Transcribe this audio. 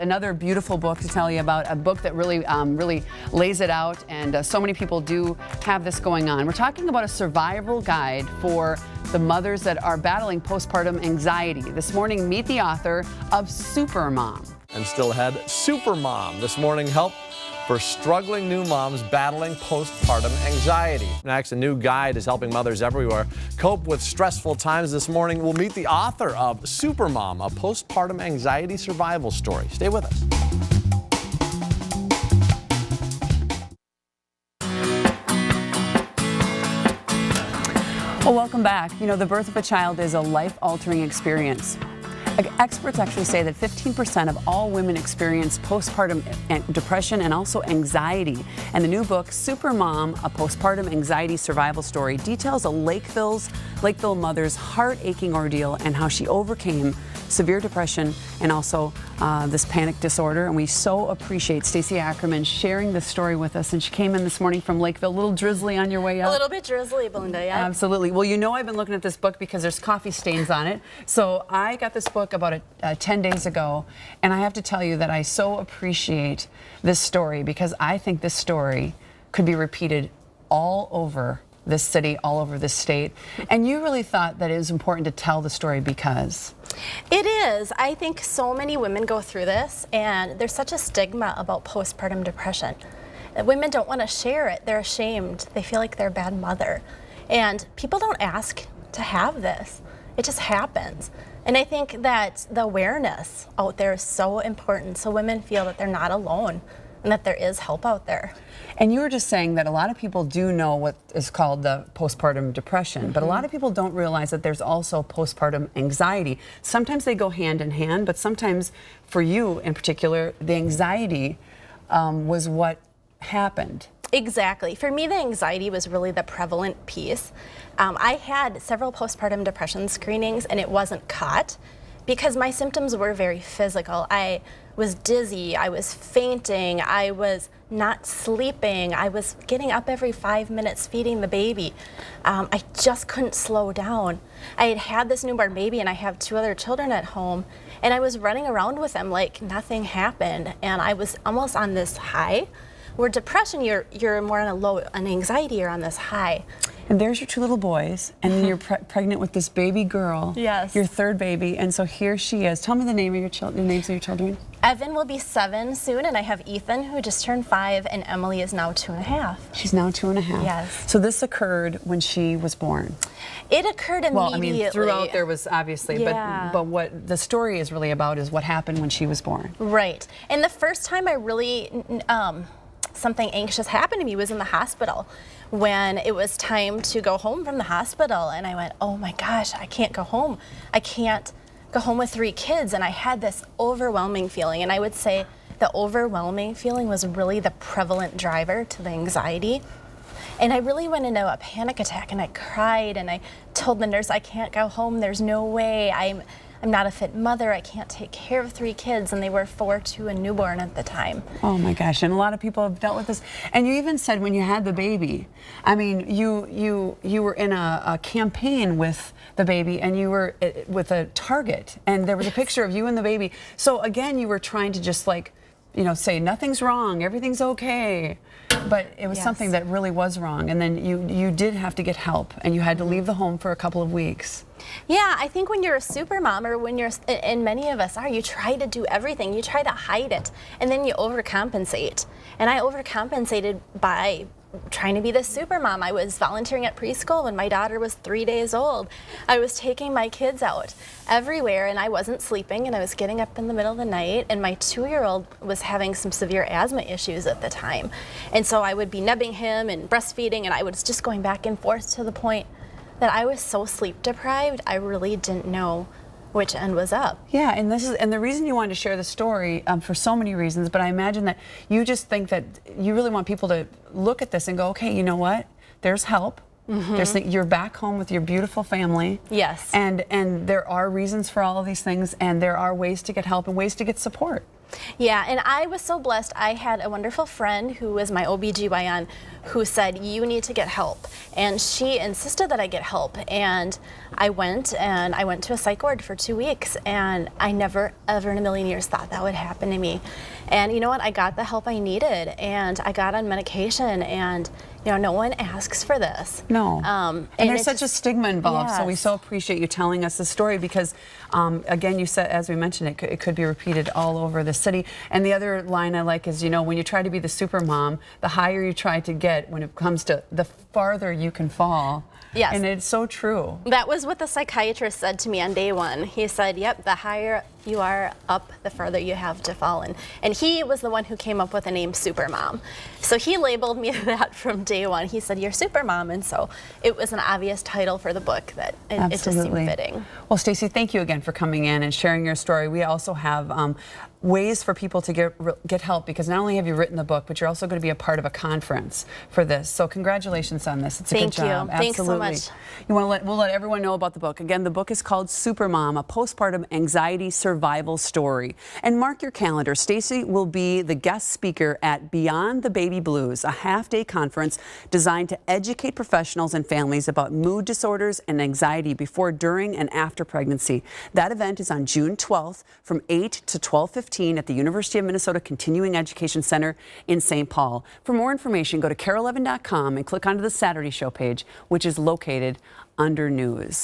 another beautiful book to tell you about, a book that really, really lays it out, and so many people do have this going on. We're talking about a survival guide for the mothers that are battling postpartum anxiety. This morning, meet the author of Supermom. And still ahead, Supermom. This morning, help for struggling new moms battling postpartum anxiety. Next, a new guide is helping mothers everywhere cope with stressful times. This morning, we'll meet the author of Supermom, a postpartum anxiety survival story. Stay with us. Well, welcome back. You know, the birth of a child is a life-altering experience. Experts actually say that 15% of all women experience postpartum depression and also anxiety. And the new book, Supermom, a postpartum anxiety survival story, details a Lakeville mother's heart-aching ordeal and how she overcame severe depression and also this panic disorder. And we so appreciate Stacey Ackerman sharing this story with us. And she came in this morning from Lakeville, a little drizzly on your way up. A little bit drizzly, Belinda, yeah. Absolutely. Well, you know I've been looking at this book because there's coffee stains on it. So I got this book about 10 days ago, and I have to tell you that I so appreciate this story because I think this story could be repeated all over this city, all over this state. And you really thought that it was important to tell the story because? It is. I think so many women go through this, and there's such a stigma about postpartum depression. Women don't want to share it. They're ashamed. They feel like they're a bad mother. And people don't ask to have this. It just happens. And I think that the awareness out there is so important so women feel that they're not alone and that there is help out there. And you were just saying that a lot of people do know what is called the postpartum depression, but a lot of people don't realize that there's also postpartum anxiety. Sometimes they go hand in hand, but sometimes for you in particular, the anxiety was what happened. Exactly. For me, the anxiety was really the prevalent piece. I had several postpartum depression screenings and it wasn't caught because my symptoms were very physical. I was dizzy, I was fainting, I was not sleeping, I was getting up every 5 minutes feeding the baby. I just couldn't slow down. I had had this newborn baby and I have 2 other children at home, and I was running around with them like nothing happened, and I was almost on this high. Where depression, you're more on a low, and anxiety, you're on this high. And there's your 2 little boys, and then you're pregnant with this baby girl. Yes. Your 3rd baby, and so here she is. Tell me the name of the names of your children. Evan will be 7 soon, and I have Ethan, who just turned 5, and Emily is now 2.5. She's now 2.5. Yes. So this occurred when she was born. It occurred immediately. Well, I mean, throughout there was obviously, yeah. but what the story is really about is what happened when she was born. Right. And the first time I really, something anxious happened to me was in the hospital when it was time to go home from the hospital, and I went, oh my gosh, I can't go home. I can't go home with 3 kids, and I had this overwhelming feeling, and I would say the overwhelming feeling was really the prevalent driver to the anxiety. And I really went into a panic attack, and I cried, and I told the nurse, I can't go home, there's no way, I'm not a fit mother, I can't take care of 3 kids, and they were 4, 2, and newborn at the time. Oh my gosh, and a lot of people have dealt with this. And you even said when you had the baby, I mean, you were in a campaign with the baby, and you were with a Target, and there was a picture of you and the baby. So again, you were trying to just like, you know, say nothing's wrong, everything's okay. But it was something that really was wrong, and then you did have to get help, and you had to leave the home for a couple of weeks. Yeah, I think when you're a super mom, or when you're, and many of us are, you try to do everything. You try to hide it, and then you overcompensate. And I overcompensated by trying to be the super mom. I was volunteering at preschool when my daughter was 3 days old. I was taking my kids out everywhere, and I wasn't sleeping, and I was getting up in the middle of the night, and my 2-year-old was having some severe asthma issues at the time. And so I would be nubbing him and breastfeeding, and I was just going back and forth to the point that I was so sleep deprived, I really didn't know which end was up. Yeah, and the reason you wanted to share the story for so many reasons, but I imagine that you just think that you really want people to look at this and go, okay, you know what? There's help. You're back home with your beautiful family. Yes. And there are reasons for all of these things, and there are ways to get help and ways to get support. Yeah, and I was so blessed. I had a wonderful friend who was my OBGYN who said, you need to get help. And she insisted that I get help. And I went to a psych ward for 2 weeks, and I never ever in a million years thought that would happen to me. And you know what? I got the help I needed, and I got on medication, and you know, no one asks for this. No. And there's such a stigma involved, yes. so we so appreciate you telling us the story because, again, you said, as we mentioned, it could be repeated all over the city. And the other line I like is, you know, when you try to be the super mom, the higher you try to get when it comes to the farther you can fall. Yes. And it's so true. That was what the psychiatrist said to me on day one. He said, yep, the higher you are up, the further you have to fall. And he was the one who came up with the name Supermom. So he labeled me that from day one. He said, you're Supermom. And so it was an obvious title for the book that it just seemed fitting. Well, Stacey, thank you again for coming in and sharing your story. We also have ways for people to get help, because not only have you written the book, but you're also going to be a part of a conference for this. So congratulations on this. It's a good job. Thanks so Absolutely. much. We'll let everyone know about the book. Again, the book is called Supermom, a postpartum anxiety survival story. And mark your calendar. Stacey will be the guest speaker at Beyond the Baby Blues, a half-day conference designed to educate professionals and families about mood disorders and anxiety before, during, and after pregnancy. That event is on June 12th from 8 to 12:15 at the University of Minnesota Continuing Education Center in St. Paul. For more information, go to KARE11.com and click onto the Saturday Show page, which is located under News.